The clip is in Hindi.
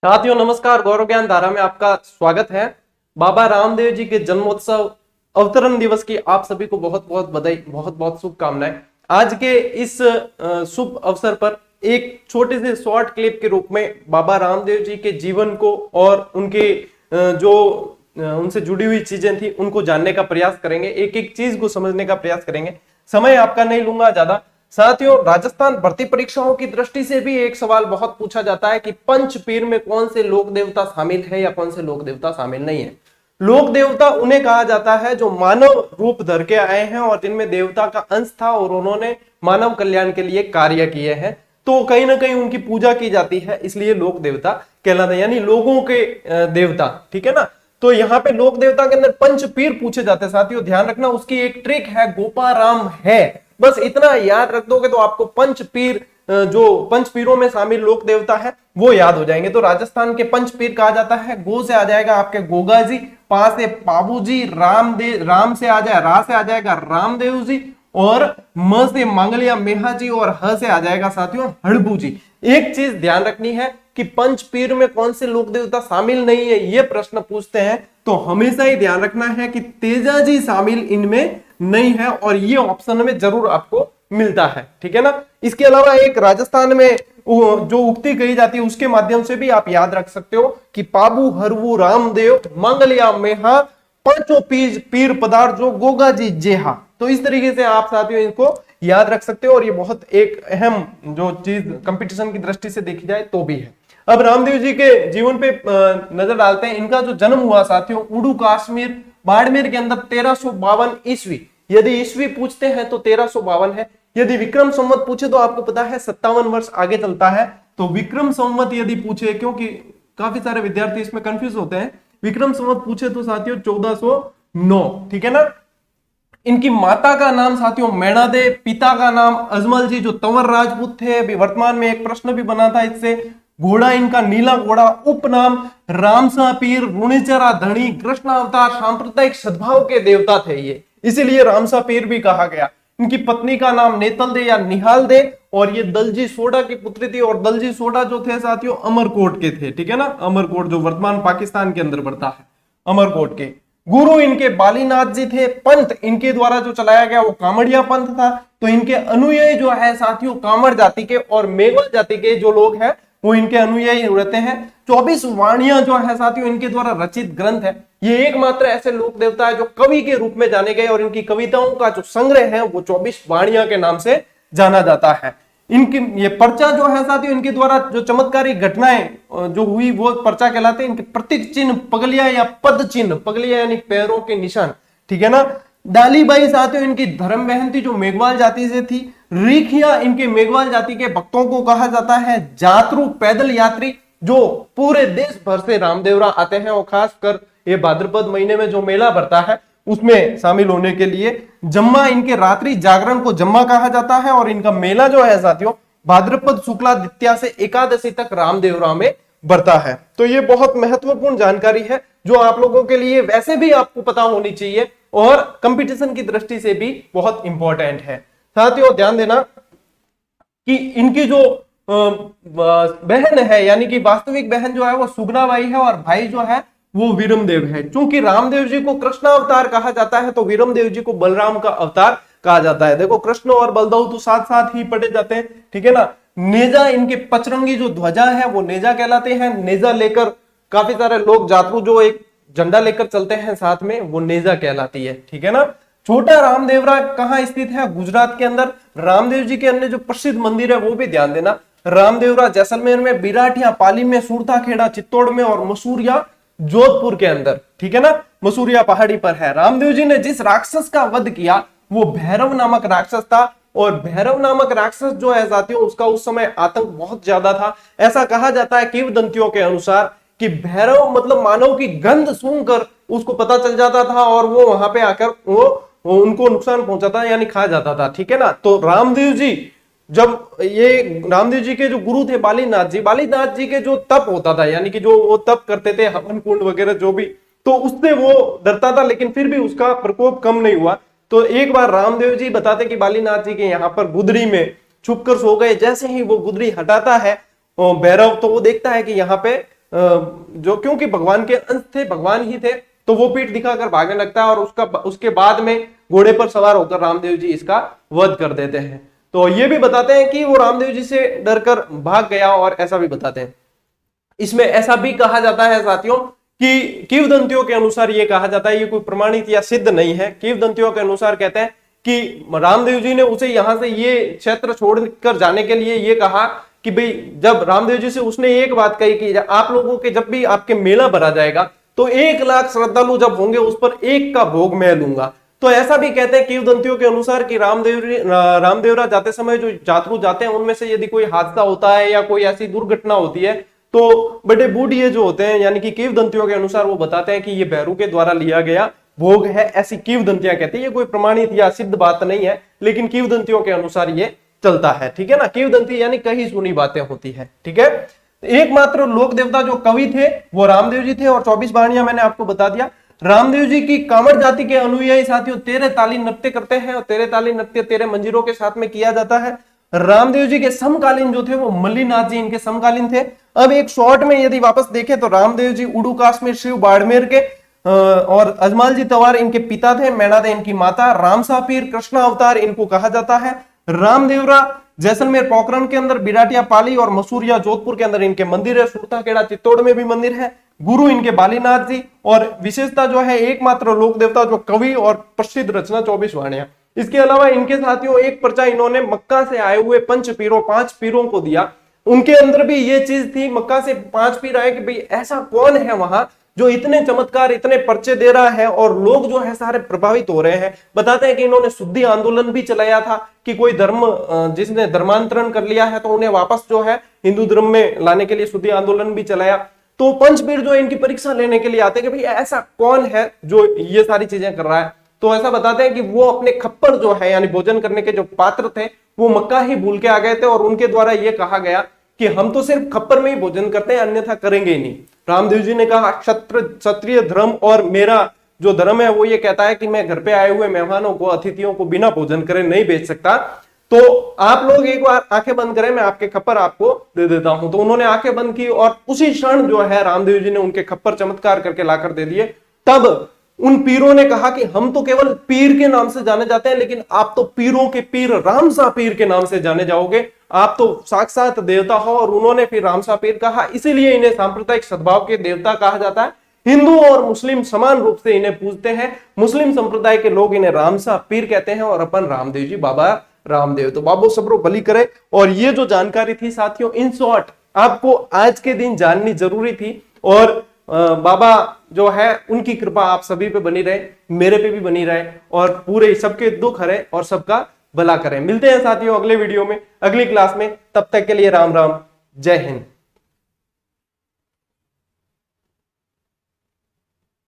साथियों नमस्कार, गौरव ज्ञान धारा में आपका स्वागत है। बाबा रामदेव जी के जन्मोत्सव अवतरण दिवस की आप सभी को बहुत बहुत बधाई, बहुत बहुत शुभकामनाएं। आज के इस शुभ अवसर पर एक छोटे से शॉर्ट क्लिप के रूप में बाबा रामदेव जी के जीवन को और उनके जो उनसे जुड़ी हुई चीजें थी उनको जानने का प्रयास करेंगे, एक एक चीज को समझने का प्रयास करेंगे। समय आपका नहीं लूंगा ज्यादा। साथियों, राजस्थान भर्ती परीक्षाओं की दृष्टि से भी एक सवाल बहुत पूछा जाता है कि पंच पीर में कौन से लोक देवता शामिल है या कौन से लोक देवता शामिल नहीं है। लोक देवता उन्हें कहा जाता है जो मानव रूप धर के आए हैं और जिनमें देवता का अंश था और उन्होंने मानव कल्याण के लिए कार्य किए हैं, तो कहीं ना कहीं उनकी पूजा की जाती है, इसलिए लोक देवता कहलाते हैं, यानी लोगों के देवता। ठीक है ना। तो यहाँ पे लोक देवता के अंदर पंच पीर पूछे जाते हैं। साथियों ध्यान रखना, उसकी एक ट्रिक है, गोपाराम है। बस इतना याद रख दोगे तो आपको पंच पीर, जो पंच पीरों में शामिल लोक देवता है वो याद हो जाएंगे। तो राजस्थान के पंच पीर कहा जाता है। गो से आ जाएगा आपके गोगा जी, पा से पाबू जी, राम से आ जाए, रा से आ जाएगा रामदेव जी, और म से मांगलिया मेहा जी, और ह से आ जाएगा साथियों हड़बू जी। एक चीज ध्यान रखनी है कि पंच पीर में कौन से लोक देवता शामिल नहीं है, ये प्रश्न पूछते हैं तो हमेशा ही ध्यान रखना है कि तेजा जी शामिल इनमें नहीं है, और ये ऑप्शन में जरूर आपको मिलता है। ठीक है ना। इसके अलावा एक राजस्थान में जो उक्ति कही जाती है उसके माध्यम से भी आप याद रख सकते हो कि पाबू हरवू रामदेव मंगलिया मेहा पांचों पीर पदार्थ जो गोगा जी जेहा। तो इस तरीके से आप साथियों इनको याद रख सकते हो, और ये बहुत एक अहम जो चीज कंपटीशन की दृष्टि से देखी जाए तो भी है। अब रामदेव जी के जीवन पे नजर डालते हैं। इनका जो जन्म हुआ साथियों उड़ू कश्मीर बाड़मेर के अंदर 1352 ईस्वी। यदि ईस्वी पूछते हैं तो 1352 है। यदि विक्रम संवत पूछे तो आपको पता है 57 वर्ष आगे चलता है। तो विक्रम संवत यदि पूछे, क्योंकि काफी सारे विद्यार्थी इसमें कंफ्यूज होते हैं, विक्रम संवत पूछे तो साथियों 1409। ठीक है ना। इनकी माता का नाम साथियों मैणा दे, पिता का नाम अजमल जी जो तंवर राजपूत थे। अभी वर्तमान में एक प्रश्न भी बना था इससे। घोड़ा इनका नीला घोड़ा, उपनाम रामसा पीर, रुणिचरा धनी, कृष्ण अवतार, सांप्रदायिक सद्भाव के देवता थे ये, इसीलिए रामसा पीर भी कहा गया। इनकी पत्नी का नाम नेतल दे या निहाल दे, और ये दलजी सोडा की पुत्री थी, और दलजी सोडा जो थे साथियों अमरकोट के थे। ठीक है ना। अमरकोट जो वर्तमान पाकिस्तान के अंदर पड़ता है, अमरकोट के। गुरु इनके बालीनाथ जी थे। पंथ इनके द्वारा जो चलाया गया वो कामड़िया पंथ था। तो इनके अनुयायी जो है साथियों कामड़ जाति के और मेघल जाति के जो लोग हैं वो इनके अनुयायी रहते हैं। 24 वाणियां जो है साथियों इनके द्वारा रचित ग्रंथ है। ये एकमात्र ऐसे लोक देवता है जो कवि के रूप में जाने गए, और इनकी कविताओं का जो संग्रह है वो 24 वाणियां के नाम से जाना जाता है। इनकी ये पर्चा जो है साथियों इनके द्वारा जो चमत्कारी घटनाएं जो हुई वो पर्चा कहलाते हैं। इनके प्रतीक चिन्ह पगलिया या पद चिन्ह, पगलिया यानी पैरों के निशान। ठीक है ना। डालीबाई साथियों इनकी धर्म बहन थी जो मेघवाल जाति से थी। रीखिया इनके मेघवाल जाति के भक्तों को कहा जाता है। जातरू पैदल यात्री जो पूरे देश भर से रामदेवरा आते हैं, और खासकर ये भाद्रपद महीने में जो मेला भरता है उसमें शामिल होने के लिए। जम्मा इनके रात्रि जागरण को जम्मा कहा जाता है, और इनका मेला जो है साथियों भाद्रपद शुक्ला द्वितीया से एकादशी तक रामदेवरा में बढ़ता है। तो ये बहुत महत्वपूर्ण जानकारी है जो आप लोगों के लिए वैसे भी आपको पता होनी चाहिए, और कंपटीशन की दृष्टि से भी बहुत इंपॉर्टेंट है। साथियों ध्यान देना कि इनकी जो बहन है, यानी कि वास्तविक बहन जो है वो सुगनाबाई है, और भाई जो है वो वीरमदेव है। चूंकि रामदेव जी को कृष्ण अवतार कहा जाता है तो वीरमदेव जी को बलराम का अवतार कहा जाता है। देखो कृष्ण और बलदेव तो साथ साथ ही पढ़े जाते हैं। ठीक है ना। नेजा इनके पचरंगी जो ध्वजा है वो नेजा कहलाते हैं। नेजा लेकर काफी सारे लोग जातरू जो एक झंडा लेकर चलते हैं साथ में, वो नेजा कहलाती है। ठीक है ना। छोटा रामदेवरा कहाँ स्थित है? गुजरात के अंदर। रामदेव जी के अन्य जो प्रसिद्ध मंदिर है वो भी ध्यान देना। रामदेवरा जैसलमेर में, बिराटिया पाली में, सूरता खेड़ा चित्तौड़ में, और मसूरिया जोधपुर के अंदर। ठीक है ना। मसूरिया पहाड़ी पर है। रामदेव जी ने जिस राक्षस का वध किया वो भैरव नामक राक्षस था, और भैरव नामक राक्षस जो है साथियों उसका उस समय आतंक बहुत ज्यादा था। ऐसा कहा जाता है किंवदंतियों के अनुसार कि भैरव मतलब मानव की गंध सूंघकर उसको पता चल जाता था, और वो वहां पे आकर वो उनको नुकसान पहुंचाता यानी खा जाता था। ठीक है ना। तो रामदेव जी जब ये रामदेव जी के जो गुरु थे बालीनाथ जी के जो तप होता था, यानी कि जो वो तप करते थे हवन कुंड वगैरह जो भी, तो उससे वो डरता था, लेकिन फिर भी उसका प्रकोप कम नहीं हुआ। तो एक बार रामदेव जी बताते कि बालीनाथ जी के यहाँ पर गुदरी में छुपकर सो गए। जैसे ही वो गुदरी हटाता है भैरव, तो वो देखता है कि यहाँ पे जो क्योंकि भगवान के अंश थे, भगवान ही थे, तो वो पीठ दिखाकर भागने लगता है और उसके बाद में घोड़े पर सवार होकर रामदेव जी इसका वध कर देते हैं। तो ये भी बताते हैं कि वो रामदेव जी से डरकर भाग गया, और ऐसा भी बताते हैं। इसमें ऐसा भी कहा जाता है साथियों कि किंवदंतियों के अनुसार ये कहा जाता है, ये कोई प्रमाणित या सिद्ध नहीं है, किंवदंतियों के अनुसार कहते हैं कि रामदेव जी ने उसे यहां से ये क्षेत्र छोड़कर जाने के लिए ये कहा कि भाई, जब रामदेव जी से उसने एक बात कही कि आप लोगों के जब भी आपके मेला भरा जाएगा तो 1 लाख श्रद्धालु जब होंगे उस पर एक का भोग मैं लूंगा। तो ऐसा भी कहते हैं किंवदंतियों के अनुसार कि रामदेवरा जाते समय जो यात्रु जाते हैं उनमें से यदि कोई हादसा होता है या कोई ऐसी दुर्घटना होती है तो बड़े बूढ़िए जो होते हैं, यानी कि किंवदंतियों के अनुसार वो बताते हैं कि ये भैरू के द्वारा लिया गया भोग है, ऐसी किंवदंतियां कहती है। ये कोई प्रमाणित या सिद्ध बात नहीं है, लेकिन किंवदंतियों के अनुसार ये चलता है, ठीक है ना। किंवदंती यानी कहीं सुनी बातें होती है, ठीक है। एकमात्र लोक देवता जो कवि थे वो रामदेव जी थे, और 24 वाणियां मैंने आपको बता दिया। रामदेव जी की कांवड़ जाति के अनुयायी साथियों 13 ताली नृत्य करते हैं, और 13 ताली नृत्य 13 मंजीरों के साथ में किया जाता है। रामदेव जी के समकालीन जो थे वो मल्लीनाथ जी इनके समकालीन थे। अब एक शॉर्ट में यदि वापस देखें तो रामदेव जी उड़ूकाश में शिव बाड़मेर के, और अजमाल जी तवार इनके पिता थे, मैणादे इनकी माता, रामसा पीर कृष्ण अवतार इनको कहा जाता है। रामदेवरा जैसलमेर पोखरण के अंदर, बिराटिया पाली और मसूरिया जोधपुर के अंदर इनके मंदिर है। सुरताखेड़ा चित्तौड़ में भी मंदिर है। गुरु इनके बालीनाथ जी, और विशेषता जो है एकमात्र लोक देवता जो कवि और प्रसिद्ध रचना 24 वाणियां। इसके अलावा इनके साथियों एक पर्चा इन्होंने मक्का से आए हुए 5 पीरों को दिया। उनके अंदर भी ये चीज थी, मक्का से 5 पीर आए कि भाई ऐसा कौन है वहां जो इतने चमत्कार, इतने पर्चे दे रहा है और लोग जो है सारे प्रभावित हो रहे हैं। बताते हैं कि इन्होंने शुद्धि आंदोलन भी चलाया था कि कोई धर्म जिसने धर्मांतरण कर लिया है तो उन्हें वापस जो है हिंदू धर्म में लाने के लिए शुद्धि आंदोलन भी चलाया। तो पंचपीर जो इनकी परीक्षा लेने के लिए आते हैं कि भाई ऐसा कौन है जो ये सारी चीजें कर रहा है। तो ऐसा बताते हैं कि वो अपने खप्पर जो है यानी भोजन करने के जो पात्र थे वो मक्का ही भूल के आ गए थे, और उनके द्वारा ये कहा गया कि हम तो सिर्फ खप्पर में ही भोजन करते हैं, अन्यथा करेंगे ही नहीं। रामदेव जी ने कहा क्षत्रिय धर्म और मेरा जो धर्म है वो ये कहता है कि मैं घर पे आए हुए मेहमानों को, अतिथियों को बिना भोजन करे नहीं भेज सकता। तो आप लोग एक बार आंखें बंद करें, मैं आपके खप्पर आपको दे देता हूं। तो उन्होंने आंखें बंद की और उसी क्षण जो है रामदेव जी ने उनके खप्पर चमत्कार करके लाकर दे दिए। तब उन पीरों ने कहा कि हम तो केवल पीर के नाम से जाने जाते हैं, लेकिन आप तो पीरों के पीर रामसा पीर के नाम से जाने जाओगे, आप तो साक्षात देवता हो। और उन्होंने फिर रामसा पीर कहा, इसीलिए इन्हें सांप्रदायिक सद्भाव के देवता कहा जाता है। हिंदू और मुस्लिम समान रूप से इन्हें पूजते हैं। मुस्लिम संप्रदाय के लोग इन्हें रामसा पीर कहते हैं और अपन रामदेव जी बाबा रामदेव। तो बाबो सबरो बलि करे। और ये जो जानकारी थी साथियों, इन शॉर्ट आपको आज के दिन जाननी जरूरी थी। और बाबा जो है उनकी कृपा आप सभी पे बनी रहे, मेरे पे भी बनी रहे, और पूरे सबके दुख हरे और सबका भला करें। मिलते हैं साथियों अगले वीडियो में, अगली क्लास में। तब तक के लिए राम राम, जय हिंद।